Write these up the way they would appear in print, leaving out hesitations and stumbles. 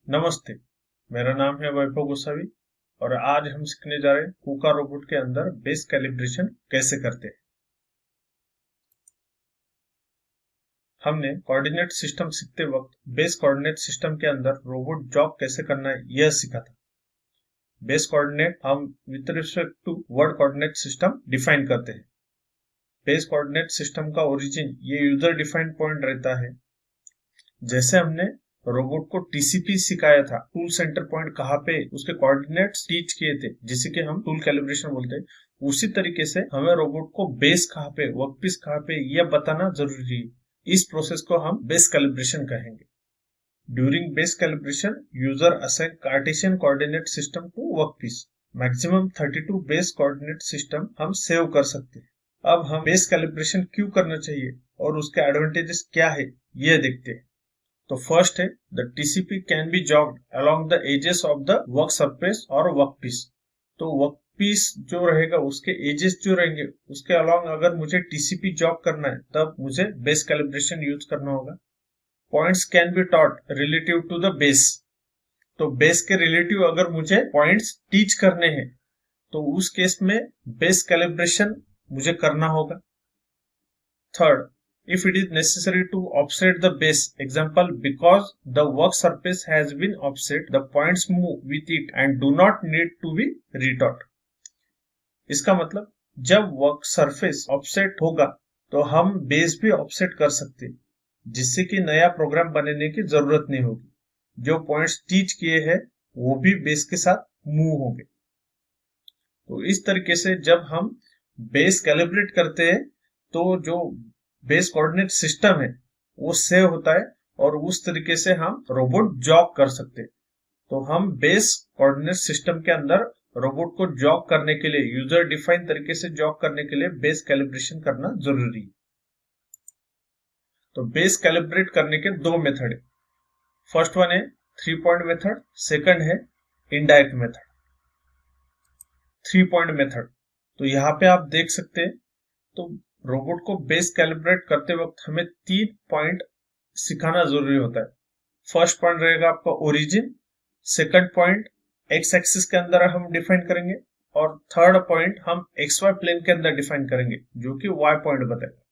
नमस्ते, मेरा नाम है वैभव गोसावी और आज हम सीखने जा रहे हैं कूका रोबोट के अंदर बेस कैलिब्रेशन कैसे करते हैं। हमने कोऑर्डिनेट सिस्टम सीखते वक्त बेस कोऑर्डिनेट सिस्टम के अंदर रोबोट जॉब कैसे करना है यह सीखा था। बेस कोऑर्डिनेट हम with respect to world coordinate system define करते हैं। बेस कोऑर्डिनेट सिस्टम का ओरिजिन ये यूजर डिफाइंड पॉइंट रहता है। जैसे हमने रोबोट को टीसीपी सिखाया था, टूल सेंटर पॉइंट कहाँ पे, उसके कोऑर्डिनेट्स टीच किए थे जिसे कि हम टूल कैलिब्रेशन बोलते हैं। उसी तरीके से हमें रोबोट को बेस कहाँ पे, वर्कपीस कहाँ पे यह बताना जरूरी है। इस प्रोसेस को हम बेस कैलिब्रेशन कहेंगे। During base calibration user assign Cartesian coordinate system to workpiece. Maximum 32 base coordinate system हम सेव कर सकते हैं। अब हम बेस कैलिब्रेशन क्यों करना चाहिए और उसके एडवांटेजेस क्या है यह देखते हैं। तो फर्स्ट है the TCP can be jogged along the edges of the work surface और वर्कपीस। तो वर्कपीस जो रहेगा उसके एजेस जो रहेंगे उसके अलोंग अगर मुझे टीसीपी जॉब करना है तब मुझे बेस कैलिब्रेशन यूज करना होगा। Points can be taught relative to the base. तो बेस के रिलेटिव अगर मुझे पॉइंट्स टीच करने हैं तो उस केस में बेस कैलिब्रेशन मुझे करना होगा। Third, if it is necessary to offset the base, example, because the work surface has been offset, the points move with it and do not need to be retaught. इसका मतलब जब work surface offset होगा तो हम base भी offset कर सकते हैं जिससे कि नया प्रोग्राम बनाने की जरूरत नहीं होगी। जो पॉइंट्स टीच किए हैं वो भी बेस के साथ मूव होंगे। तो इस तरीके से जब हम बेस कैलिब्रेट करते हैं तो जो बेस कोऑर्डिनेट सिस्टम है वो सेव होता है और उस तरीके से हम रोबोट जॉब कर सकते हैं। तो हम बेस कोऑर्डिनेट सिस्टम के अंदर रोबोट को जॉब करने के लिए, यूजर डिफाइन तरीके से जॉब करने के लिए बेस कैलिब्रेशन करना जरूरी है। तो बेस कैलिब्रेट करने के दो मेथड है। फर्स्ट वन है 3 पॉइंट मेथड, सेकंड है इनडायरेक्ट मेथड। 3 पॉइंट मेथड, तो यहाँ पे आप देख सकते हैं तो रोबोट को बेस कैलिब्रेट करते वक्त हमें 3 पॉइंट सिखाना जरूरी होता है। फर्स्ट पॉइंट रहेगा आपका origin, second point x axis के अंदर हम डिफाइन करेंगे और थर्ड पॉइंट हम एक्स वाई प्लेन के अंदर डिफाइन करेंगे जो कि वाई पॉइंट बताएगा।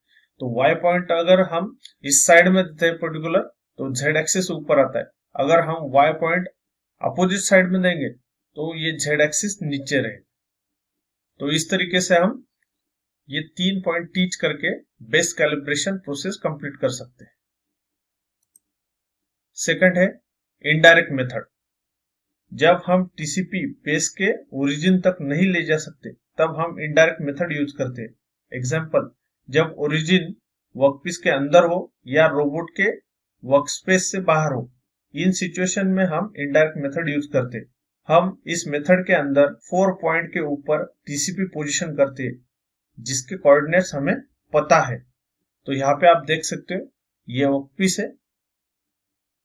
तो वाई पॉइंट अगर हम इस साइड में देते हैं पर्टिकुलर तो जेड एक्सिस ऊपर आता है। अगर हम वाई पॉइंट अपोजिट साइड में देंगे तो ये जेड एक्सिस नीचे रहेगा। तो इस तरीके से हम ये 3 पॉइंट टीच करके बेस कैलिब्रेशन प्रोसेस कंप्लीट कर सकते हैं। सेकंड है इनडायरेक्ट मेथड। जब हम टीसीपी बेस के ओरिजिन तक नहीं ले जा सकते तब हम इनडायरेक्ट मेथड यूज करते हैं। एग्जांपल, जब ओरिजिन वर्कपीस के अंदर हो या रोबोट के वर्कस्पेस से बाहर हो, इन सिचुएशन में हम इनडायरेक्ट मेथड यूज करते हैं। हम इस मेथड के अंदर 4 पॉइंट के ऊपर टीसीपी पोजीशन करते हैं जिसके कोऑर्डिनेट्स हमें पता है। तो यहाँ पे आप देख सकते हो ये वर्कपीस है,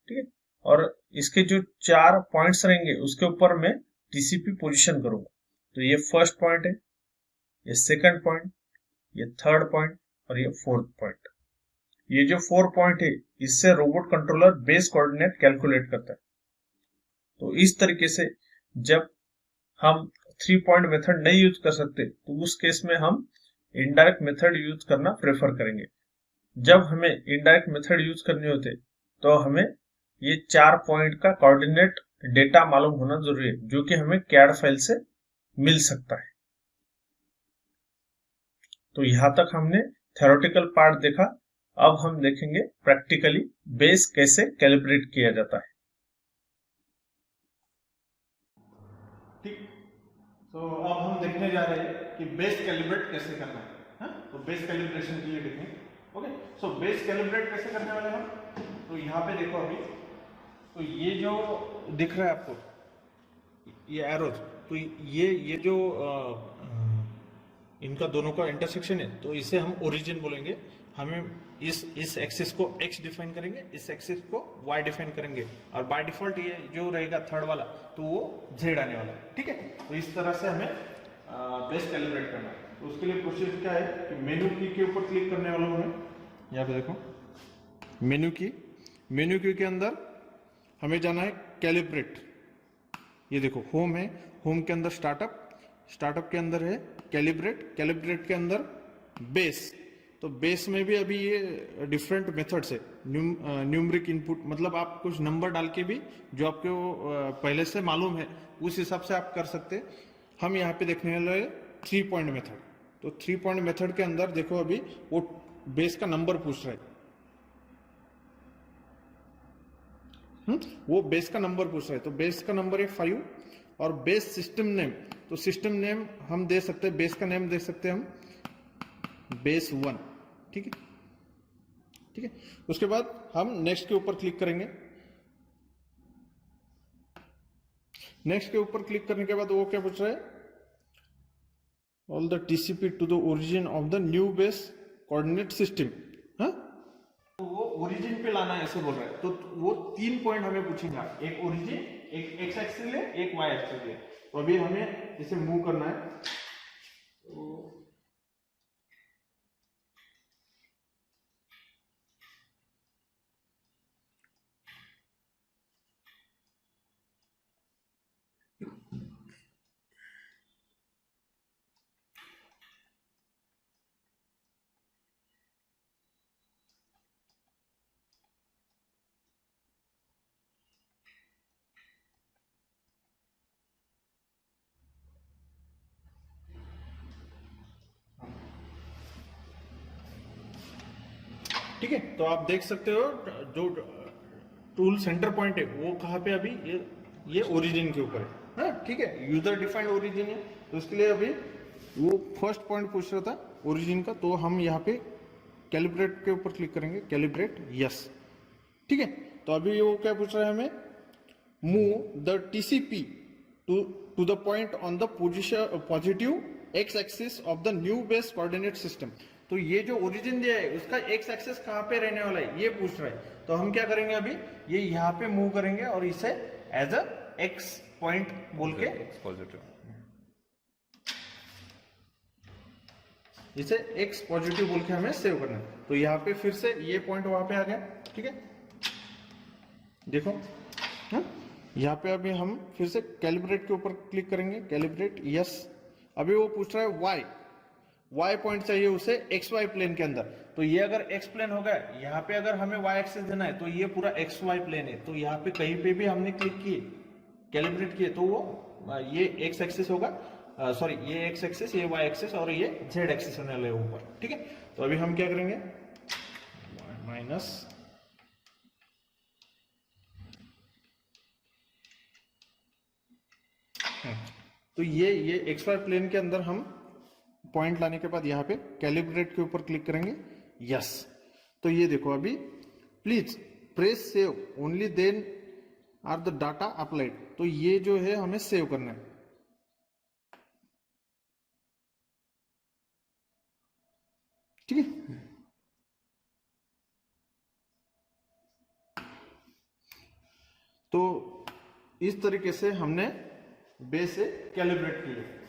ठीक है, और इसके जो 4 पॉइंट्स रहेंगे उसके ऊपर मैं टीसीपी पोजीशन करूंगा। तो ये फर्स्ट पॉइंट है, ये सेकंड पॉइंट, ये थर्ड पॉइंट और ये फोर्थ पॉइंट। ये जो 4 पॉइंट है इससे robot controller base coordinate calculate करता है। तो इस तरीके से जब हम 3 पॉइंट मेथड नहीं यूज कर सकते तो उस केस में हम इनडायरेक्ट मेथड यूज करना प्रेफर करेंगे। जब हमें इनडायरेक्ट मेथड यूज करनी होते तो हमें ये 4 पॉइंट का कोऑर्डिनेट डेटा मालूम होना जरूरी है जो कि हमें कैड फाइल से मिल सकता है। तो यहां तक हमने थ्योरेटिकल पार्ट देखा। अब हम देखेंगे प्रैक्टिकली बेस कैसे कैलिब्रेट किया जाता है। ठीक, तो अब हम देखने जा रहे हैं कि बेस कैलिब्रेट कैसे करना है। तो बेस कैलिब्रेशन के लिए देखें। ओके, सो बेस कैलिब्रेट कैसे करने वाले हम, तो यहाँ पे देखो अभी, तो ये जो दिख रहा है आपको ये एरोज, तो ये जो इनका दोनों का इंटरसेक्शन है तो इसे हम ओरिजिन बोलेंगे। हमें इस एक्सिस को x डिफाइन करेंगे, इस एक्सिस को y डिफाइन करेंगे और बाय डिफॉल्ट ये जो रहेगा थर्ड वाला तो वो z आने वाला है। ठीक है, तो इस तरह से हमें बेस कैलिब्रेट करना है। तो उसके लिए प्रोसेस क्या है कि मेन्यू की के ऊपर क्लिक करने वाला हूँ मैं। यहाँ पे देखो मेन्यू की के अंदर हमें जाना है कैलिब्रेट। ये देखो होम है, होम के अंदर स्टार्टअप, स्टार्टअप के अंदर है कैलिब्रेट, कैलिब्रेट के अंदर बेस। तो बेस में भी अभी ये डिफरेंट मेथड्स है, न्यूमरिक इनपुट, मतलब आप कुछ नंबर डाल के भी जो आपको पहले से मालूम है उस हिसाब से आप कर सकते हैं। हम यहाँ पे देखने वाले 3 पॉइंट मेथड। तो 3 पॉइंट मेथड के अंदर देखो अभी वो बेस का नंबर पूछ रहा है। वो बेस का नंबर पूछ रहा है, तो बेस का नंबर है 5 और बेस सिस्टम नेम, तो सिस्टम नेम हम दे सकते हैं, बेस का नेम दे सकते हैं हम बेस 1। ठीक है, ठीक है। उसके बाद हम नेक्स्ट के ऊपर क्लिक करेंगे। नेक्स्ट के ऊपर क्लिक करने के बाद वो क्या पूछ रहा है, all the TCP to the origin of the new base coordinate system. हाँ, तो वो ओरिजिन पे लाना है ऐसे बोल रहा है। तो वो 3 पॉइंट हमें पूछेगा, एक ओरिजिन, एक एक्स एक्सिस है, एक वाई एक्सिस है। तो अभी हमें इसे मूव करना है। तो ठीक है, तो आप देख सकते हो जो टूल सेंटर पॉइंट है वो कहाँ पे अभी ये ओरिजिन के ऊपर है। हाँ, ठीक है, यूजर डिफाइंड ओरिजिन है, तो इसके लिए अभी वो फर्स्ट पॉइंट पूछ रहा था ओरिजिन का, तो हम यहाँ पे कैलिब्रेट के ऊपर क्लिक करेंगे, कैलिब्रेट यस। ठीक है, तो अभी वो क्या पूछ रहा है हमें, move the TCP to the point on the position positive X axis of the new base coordinate system. तो ये जो ओरिजिन दिया है उसका एक्स एक्सिस कहाँ पे रहने वाला है ये पूछ रहा है। तो हम क्या करेंगे, अभी ये यहाँ पे मूव करेंगे और इसे एज अ एक्स पॉइंट बोल के पॉजिटिव, इसे एक्स पॉजिटिव बोल के हमें सेव करना है। तो यहाँ पे फिर से ये पॉइंट वहां पे आ गया। ठीक है, देखो यहाँ पे अभी हम फिर से कैलिब्रेट के ऊपर क्लिक करेंगे, कैलिब्रेट यस। अभी वो पूछ रहा है वाई, वाई पॉइंट चाहिए उसे एक्स वाई प्लेन के अंदर। तो ये अगर एक्स प्लेन होगा, यहाँ पे अगर हमें वाई एक्सिस देना है तो ये पूरा एक्स वाई प्लेन है। तो यहाँ पे कहीं पे भी हमने क्लिक किए, कैलिब्रेट किए, तो वो ये एक्स एक्सिस होगा, सॉरी ये एक्स एक्सिस, ये वाई एक्सिस और ये जेड एक्सिस होने वाले ऊपर। ठीक है, तो अभी हम क्या करेंगे, माइनस तो ये एक्स वाई प्लेन के अंदर हम पॉइंट लाने के बाद यहाँ पे कैलिब्रेट के ऊपर क्लिक करेंगे यस। तो ये देखो अभी please press save only then are the data applied. तो ये जो है हमें सेव करना है। ठीक है, तो इस तरीके से हमने बेस से कैलिब्रेट किया।